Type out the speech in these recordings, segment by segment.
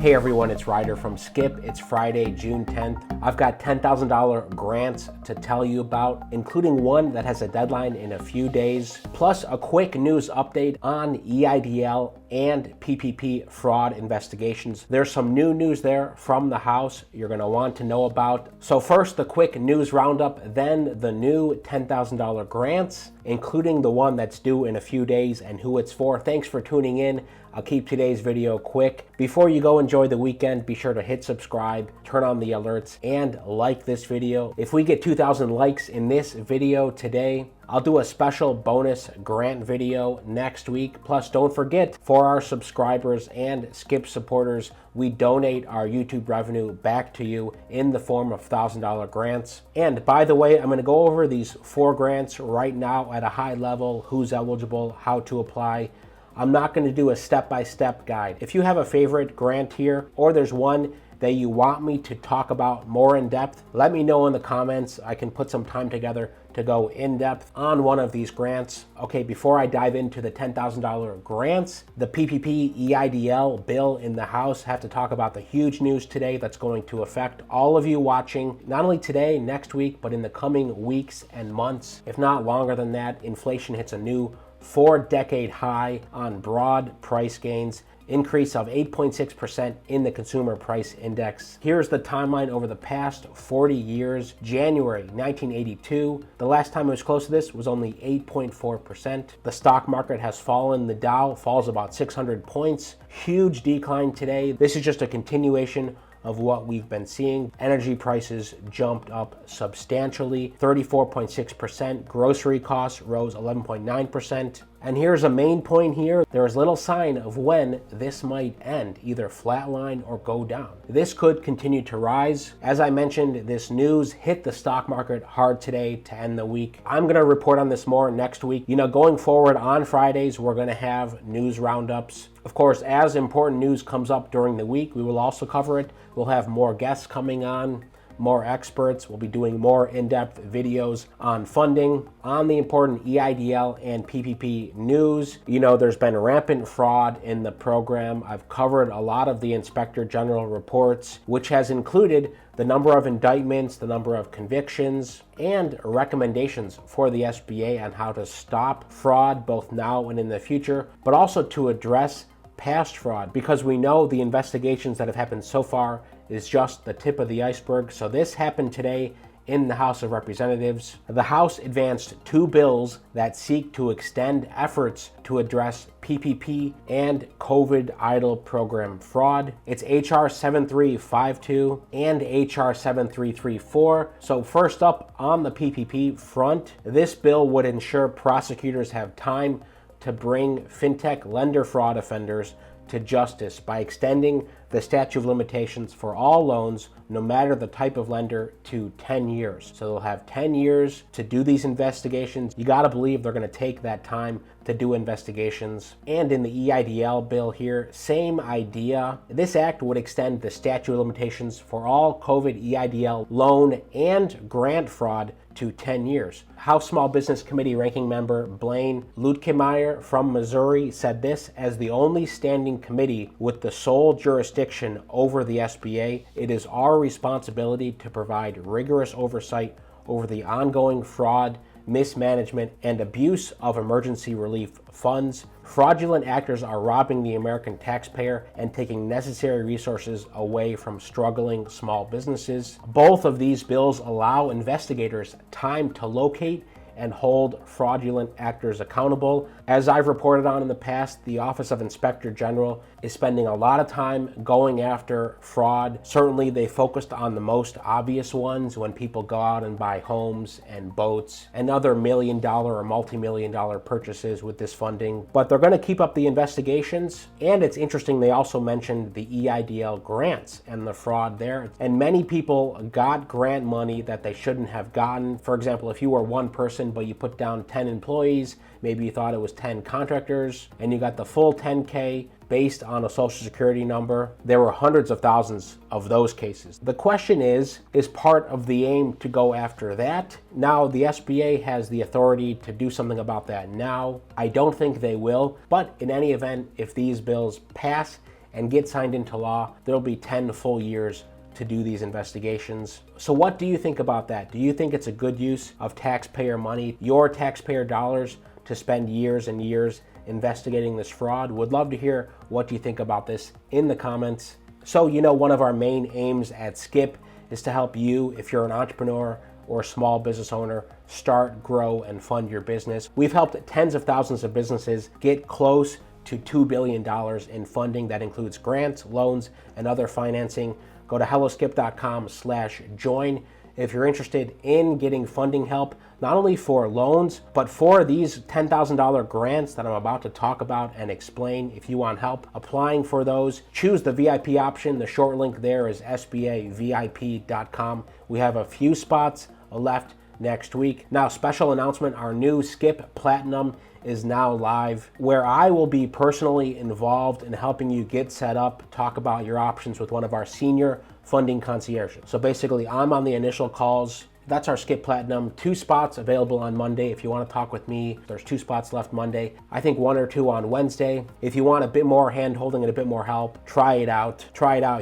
Hey everyone, it's Ryder from Skip. It's Friday, June 10th. I've got $10,000 grants to tell you about, including one that has a deadline in a few days, plus a quick news update on EIDL and PPP fraud investigations. There's some new news there from the House you're going to want to know about. So first, the quick news roundup, then the new $10,000 grants, including the one that's due in a few days and who it's for. Thanks for tuning in. I'll keep today's video quick. Before you go enjoy the weekend, be sure to hit subscribe, turn on the alerts, and like this video. If we get 2,000 likes in this video today, I'll do a special bonus grant video next week. Plus, don't forget, for our subscribers and Skip supporters, we donate our YouTube revenue back to you in the form of $1,000 grants. And by the way, I'm going to go over these 4 grants right now at a high level, who's eligible, how to apply. I'm not going to do a step-by-step guide. If you have a favorite grant here, or there's one that you want me to talk about more in depth, let me know in the comments. I can put some time together to go in depth on one of these grants. Okay, before I dive into the $10,000 grants, the PPP EIDL bill in the House, have to talk about the huge news today that's going to affect all of you watching, not only today, next week, but in the coming weeks and months. If not longer than that, inflation hits a new 4-decade high on broad price gains, increase of 8.6% in the consumer price index. Here's the timeline over the past 40 years. January 1982, the last time it was close to this was only 8.4%. The stock market has fallen. The Dow falls about 600 points. Huge decline today. This is just a continuation of what we've been seeing. Energy prices jumped up substantially, 34.6%. Grocery costs rose 11.9%. And here's a main point here. There is little sign of when this might end, either flatline or go down. This could continue to rise. As I mentioned, this news hit the stock market hard today to end the week. I'm going to report on this more next week. Going forward on Fridays, we're going to have news roundups. Of course, as important news comes up during the week, we will also cover it. We'll have more guests coming on, more experts. We'll be doing more in-depth videos on funding, on the important EIDL and PPP news. There's been rampant fraud in the program. I've covered a lot of the Inspector General reports, which has included the number of indictments, the number of convictions, and recommendations for the SBA on how to stop fraud both now and in the future, but also to address past fraud, because we know the investigations that have happened so far is just the tip of the iceberg. So this happened today in the House of Representatives. The House advanced 2 bills that seek to extend efforts to address PPP and COVID EIDL program fraud. It's HR 7352 and HR 7334. So first up, on the PPP front, this bill would ensure prosecutors have time to bring fintech lender fraud offenders to justice by extending the statute of limitations for all loans, no matter the type of lender, to 10 years. So they'll have 10 years to do these investigations. You got to believe they're going to take that time to do investigations. And in the EIDL bill here, same idea. This act would extend the statute of limitations for all COVID EIDL loan and grant fraud to 10 years. House Small Business Committee Ranking Member Blaine Luetkemeyer from Missouri said this: as the only standing committee with the sole jurisdiction over the SBA, it is our responsibility to provide rigorous oversight over the ongoing fraud, mismanagement, and abuse of emergency relief funds. Fraudulent actors are robbing the American taxpayer and taking necessary resources away from struggling small businesses. Both of these bills allow investigators time to locate and hold fraudulent actors accountable. As I've reported on in the past, the Office of Inspector General is spending a lot of time going after fraud. Certainly they focused on the most obvious ones, when people go out and buy homes and boats and other million-dollar or multi-million-dollar purchases with this funding. But they're going to keep up the investigations. And it's interesting, they also mentioned the EIDL grants and the fraud there. And many people got grant money that they shouldn't have gotten. For example, if you were one person but you put down 10 employees, maybe you thought it was 10 contractors, and you got the full 10K based on a social security number. There were hundreds of thousands of those cases. The question is part of the aim to go after that? Now, the SBA has the authority to do something about that now. I don't think they will, but in any event, if these bills pass and get signed into law, there'll be 10 full years to do these investigations. So what do you think about that? Do you think it's a good use of taxpayer money, your taxpayer dollars, to spend years and years investigating this fraud? Would love to hear what you think about this in the comments. So, one of our main aims at Skip is to help you, if you're an entrepreneur or a small business owner, start, grow, and fund your business. We've helped tens of thousands of businesses get close to $2 billion in funding. That includes grants, loans, and other financing. Go to helloskip.com/join if you're interested in getting funding help, not only for loans, but for these $10,000 grants that I'm about to talk about and explain. If you want help applying for those, choose the VIP option. The short link there is sbavip.com. We have a few spots left next week. Now, special announcement, our new Skip Platinum is now live, where I will be personally involved in helping you get set up, talk about your options with one of our senior funding concierges. So basically, I'm on the initial calls. That's our Skip Platinum. 2 spots available on Monday. If you want to talk with me, there's 2 spots left Monday. I think 1 or 2 on Wednesday. If you want a bit more hand holding and a bit more help, try it out.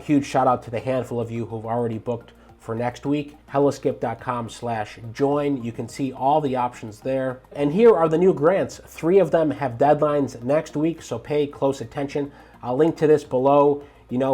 Huge shout out to the handful of you who've already booked for next week. helloskip.com/join. You can see all the options there. And here are the new grants. 3 of them have deadlines next week, so pay close attention. I'll link to this below.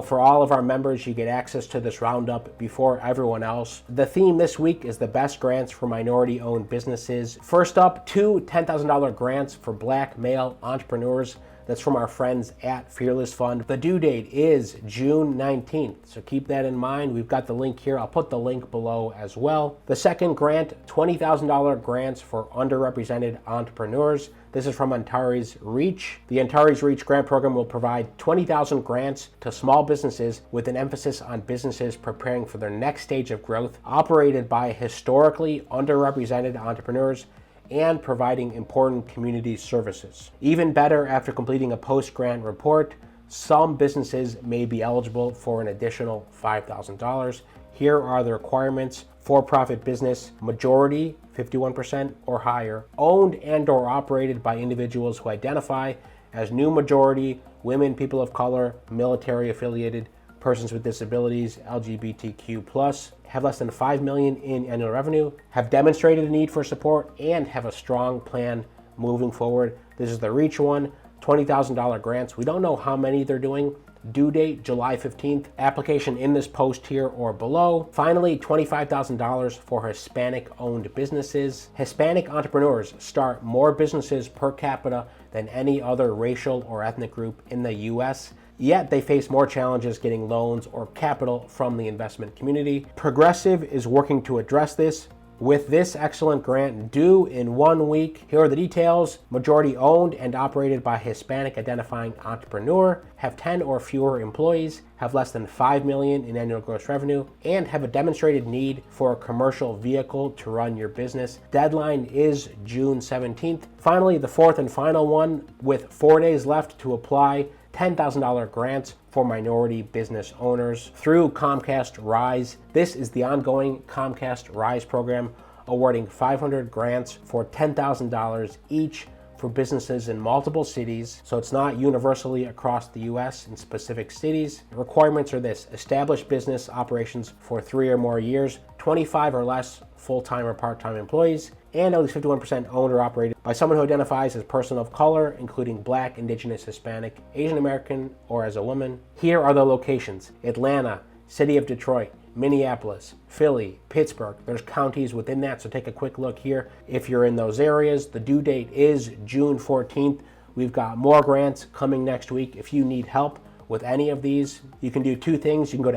For all of our members, you get access to this roundup before everyone else. The theme this week is the best grants for minority-owned businesses. First up, 2 $10,000 grants for Black male entrepreneurs. That's from our friends at Fearless Fund. The due date is June 19th, so keep that in mind. We've got the link here. I'll put the link below as well. The second grant, $20,000 grants for underrepresented entrepreneurs. This is from Antares Reach. The Antares Reach grant program will provide 20,000 grants to small businesses with an emphasis on businesses preparing for their next stage of growth, operated by historically underrepresented entrepreneurs and providing important community services. Even better, after completing a post-grant report, some businesses may be eligible for an additional $5,000. Here are the requirements. For-profit business, majority, 51% or higher, owned and or operated by individuals who identify as new majority, women, people of color, military affiliated, persons with disabilities, LGBTQ+, have less than $5 million in annual revenue, have demonstrated a need for support, and have a strong plan moving forward. This is the Reach one, $20,000 grants. We don't know how many they're doing. Due date, July 15th. Application in this post here or below. Finally, $25,000 for Hispanic-owned businesses. Hispanic entrepreneurs start more businesses per capita than any other racial or ethnic group in the U.S., yet they face more challenges getting loans or capital from the investment community. Progressive is working to address this with this excellent grant due in 1 week. Here are the details. Majority owned and operated by Hispanic identifying entrepreneur, have 10 or fewer employees, have less than $5 million in annual gross revenue, and have a demonstrated need for a commercial vehicle to run your business. Deadline is June 17th. Finally, the fourth and final one, with 4 days left to apply, $10,000 grants for minority business owners through Comcast Rise. This is the ongoing Comcast Rise program, awarding 500 grants for $10,000 each for businesses in multiple cities. So it's not universally across the US in specific cities. The requirements are this: establish business operations for 3 or more years, 25 or less full-time or part-time employees, and at least 51% owned or operated by someone who identifies as a person of color, including Black, Indigenous, Hispanic, Asian American, or as a woman. Here are the locations: Atlanta, City of Detroit, Minneapolis, Philly, Pittsburgh. There's counties within that, so take a quick look here if you're in those areas. The due date is June 14th. We've got more grants coming next week. If you need help with any of these, you can do 2 things. You can go to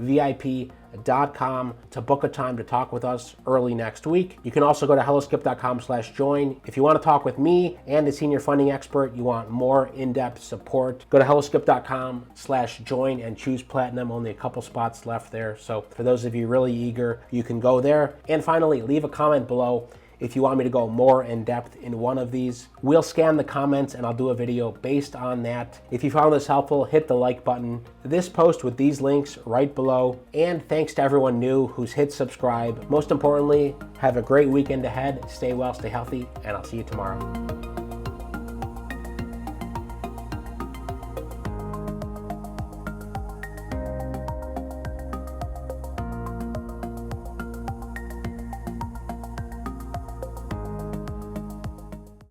sbavip.com to book a time to talk with us early next week. You can also go to helloskip.com/join. If you want to talk with me and a senior funding expert, you want more in-depth support, go to helloskip.com/join and choose Platinum. Only a couple spots left there. So for those of you really eager, you can go there. And finally, leave a comment below if you want me to go more in depth in one of these. We'll scan the comments and I'll do a video based on that. If you found this helpful, hit the like button. This post with these links right below. And thanks to everyone new who's hit subscribe. Most importantly, have a great weekend ahead. Stay well, stay healthy, and I'll see you tomorrow.